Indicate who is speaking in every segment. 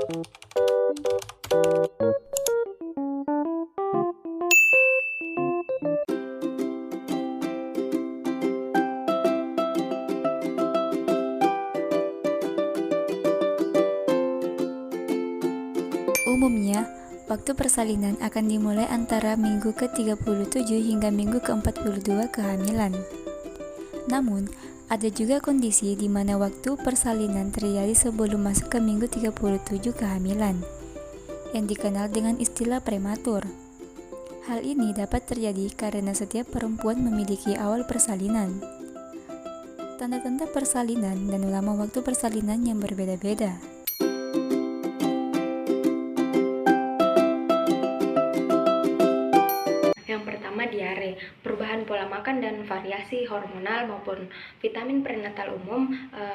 Speaker 1: Umumnya, waktu persalinan akan dimulai antara minggu ke-37 hingga minggu ke-42 kehamilan. Namun, ada juga kondisi di mana waktu persalinan terjadi sebelum masuk ke minggu 37 kehamilan, yang dikenal dengan istilah prematur. Hal ini dapat terjadi karena setiap perempuan memiliki awal persalinan, tanda-tanda persalinan, dan lama waktu persalinan yang berbeda-beda.
Speaker 2: Yang pertama, diare. Perubahan pola makan dan variasi hormonal maupun vitamin prenatal umum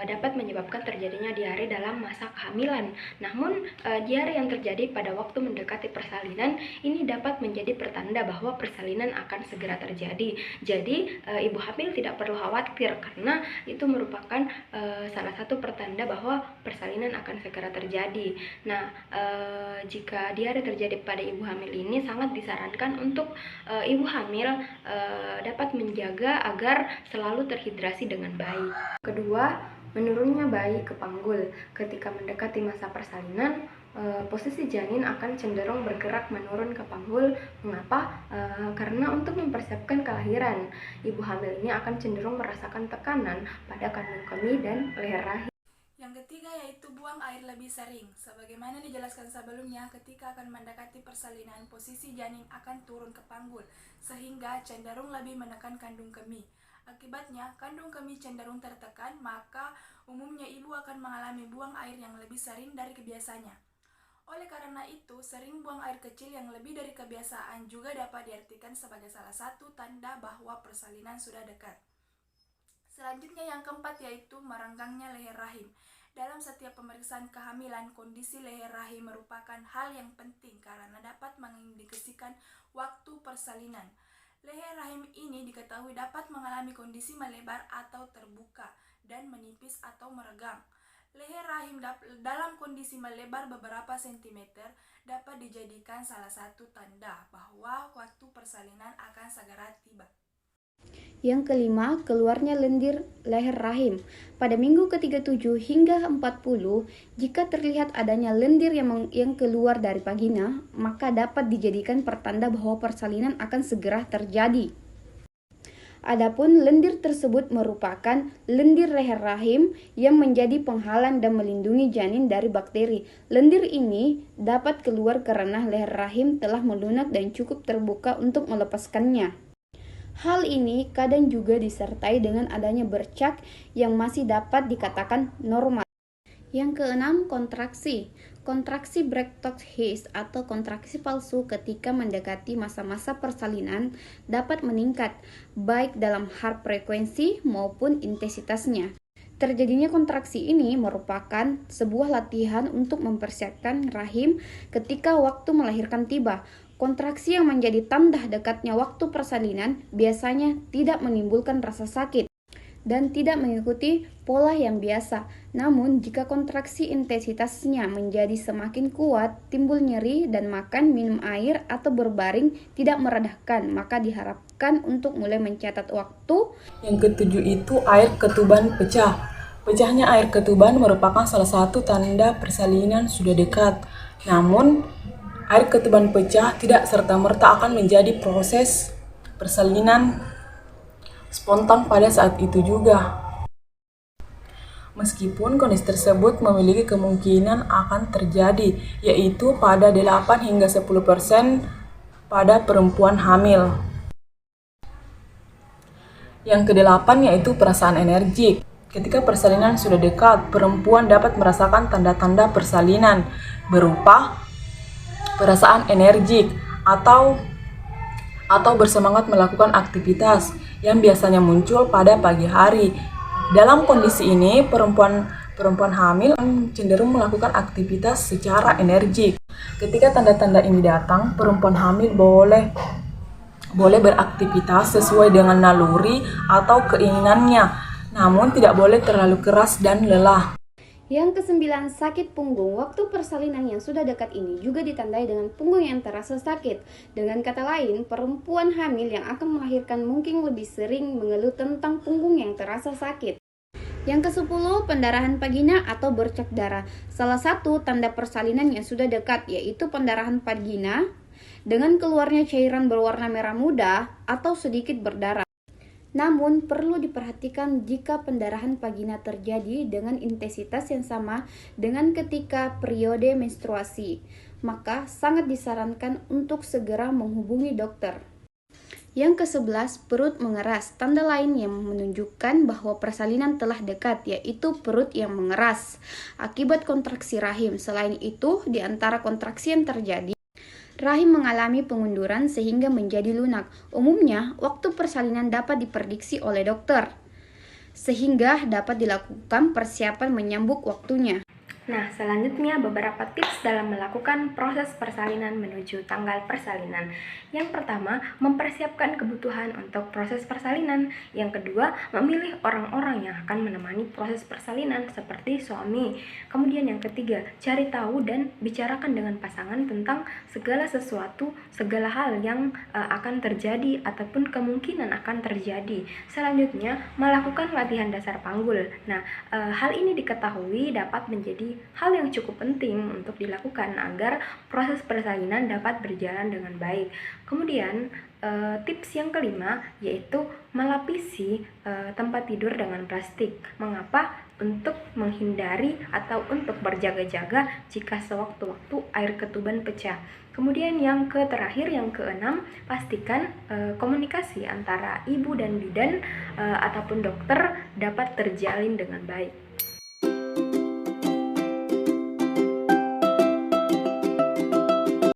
Speaker 2: dapat menyebabkan terjadinya diare dalam masa kehamilan. Namun, diare yang terjadi pada waktu mendekati persalinan ini dapat menjadi pertanda bahwa persalinan akan segera terjadi. Jadi, ibu hamil tidak perlu khawatir karena itu merupakan salah satu pertanda bahwa persalinan akan segera terjadi. Nah, jika diare terjadi pada ibu hamil ini sangat disarankan untuk ibu hamil dapat menjaga agar selalu terhidrasi dengan baik. Kedua, menurunnya bayi ke panggul. Ketika mendekati masa persalinan, posisi janin akan cenderung bergerak menurun ke panggul. Mengapa? Karena untuk mempersiapkan kelahiran, ibu hamil ini akan cenderung merasakan tekanan pada kandung kemih dan leher rahim.
Speaker 3: Yang ketiga yaitu buang air lebih sering. Sebagaimana dijelaskan sebelumnya, ketika akan mendekati persalinan, posisi janin akan turun ke panggul, sehingga cenderung lebih menekan kandung kemih. Akibatnya, kandung kemih cenderung tertekan, maka umumnya ibu akan mengalami buang air yang lebih sering dari kebiasaannya. Oleh karena itu, sering buang air kecil yang lebih dari kebiasaan juga dapat diartikan sebagai salah satu tanda bahwa persalinan sudah dekat. Selanjutnya yang keempat yaitu merenggangnya leher rahim. Dalam setiap pemeriksaan kehamilan, kondisi leher rahim merupakan hal yang penting karena dapat mengindikasikan waktu persalinan. Leher rahim ini diketahui dapat mengalami kondisi melebar atau terbuka dan menipis atau meregang. Leher rahim dalam kondisi melebar beberapa sentimeter dapat dijadikan salah satu tanda bahwa waktu persalinan akan segera tiba.
Speaker 4: Yang kelima, keluarnya lendir leher rahim. Pada minggu ke-37 hingga 40, jika terlihat adanya lendir yang keluar dari vagina, maka dapat dijadikan pertanda bahwa persalinan akan segera terjadi. Adapun lendir tersebut merupakan lendir leher rahim yang menjadi penghalang dan melindungi janin dari bakteri. Lendir ini dapat keluar karena leher rahim telah melunak dan cukup terbuka untuk melepaskannya. Hal ini kadang juga disertai dengan adanya bercak yang masih dapat dikatakan normal. Yang keenam, kontraksi. Kontraksi Brecht-His atau kontraksi palsu ketika mendekati masa-masa persalinan dapat meningkat, baik dalam hal frekuensi maupun intensitasnya. Terjadinya kontraksi ini merupakan sebuah latihan untuk mempersiapkan rahim ketika waktu melahirkan tiba. Kontraksi yang menjadi tanda dekatnya waktu persalinan biasanya tidak menimbulkan rasa sakit dan tidak mengikuti pola yang biasa. Namun, jika kontraksi intensitasnya menjadi semakin kuat, timbul nyeri dan makan, minum air, atau berbaring tidak meredakan, maka diharapkan untuk mulai mencatat waktu.
Speaker 5: Yang ketujuh itu air ketuban pecah. Pecahnya air ketuban merupakan salah satu tanda persalinan sudah dekat. Namun, air ketuban pecah tidak serta-merta akan menjadi proses persalinan spontan pada saat itu juga. Meskipun kondisi tersebut memiliki kemungkinan akan terjadi, yaitu pada 8 hingga 10% pada perempuan hamil. Yang kedelapan yaitu perasaan energik. Ketika persalinan sudah dekat, perempuan dapat merasakan tanda-tanda persalinan berupa perasaan energik atau bersemangat melakukan aktivitas yang biasanya muncul pada pagi hari. Dalam kondisi ini, perempuan hamil cenderung melakukan aktivitas secara energik. Ketika tanda-tanda ini datang, perempuan hamil boleh beraktivitas sesuai dengan naluri atau keinginannya, namun tidak boleh terlalu keras dan lelah.
Speaker 4: Yang kesembilan, sakit punggung. Waktu persalinan yang sudah dekat ini juga ditandai dengan punggung yang terasa sakit. Dengan kata lain, perempuan hamil yang akan melahirkan mungkin lebih sering mengeluh tentang punggung yang terasa sakit. Yang ke-10, pendarahan vagina atau bercak darah. Salah satu tanda persalinan yang sudah dekat yaitu pendarahan vagina dengan keluarnya cairan berwarna merah muda atau sedikit berdarah. Namun, perlu diperhatikan jika pendarahan vagina terjadi dengan intensitas yang sama dengan ketika periode menstruasi, maka sangat disarankan untuk segera menghubungi dokter. Yang ke-11, perut mengeras. Tanda lain yang menunjukkan bahwa persalinan telah dekat, yaitu perut yang mengeras akibat kontraksi rahim. Selain itu, di antara kontraksi yang terjadi, rahim mengalami pengunduran sehingga menjadi lunak. Umumnya, waktu persalinan dapat diprediksi oleh dokter, sehingga dapat dilakukan persiapan menyambut waktunya.
Speaker 2: Nah, selanjutnya beberapa tips dalam melakukan proses persalinan menuju tanggal persalinan. Yang pertama, mempersiapkan kebutuhan untuk proses persalinan. Yang kedua, memilih orang-orang yang akan menemani proses persalinan seperti suami. Kemudian yang ketiga, cari tahu dan bicarakan dengan pasangan tentang segala sesuatu, segala hal yang akan terjadi ataupun kemungkinan akan terjadi. Selanjutnya, melakukan latihan dasar panggul. Nah, hal ini diketahui dapat menjadi hal yang cukup penting untuk dilakukan agar proses persalinan dapat berjalan dengan baik. Kemudian tips yang kelima yaitu melapisi tempat tidur dengan plastik. Mengapa? Untuk menghindari atau untuk berjaga-jaga jika sewaktu-waktu air ketuban pecah. Kemudian yang terakhir, yang keenam, pastikan komunikasi antara ibu dan bidan ataupun dokter dapat terjalin dengan baik.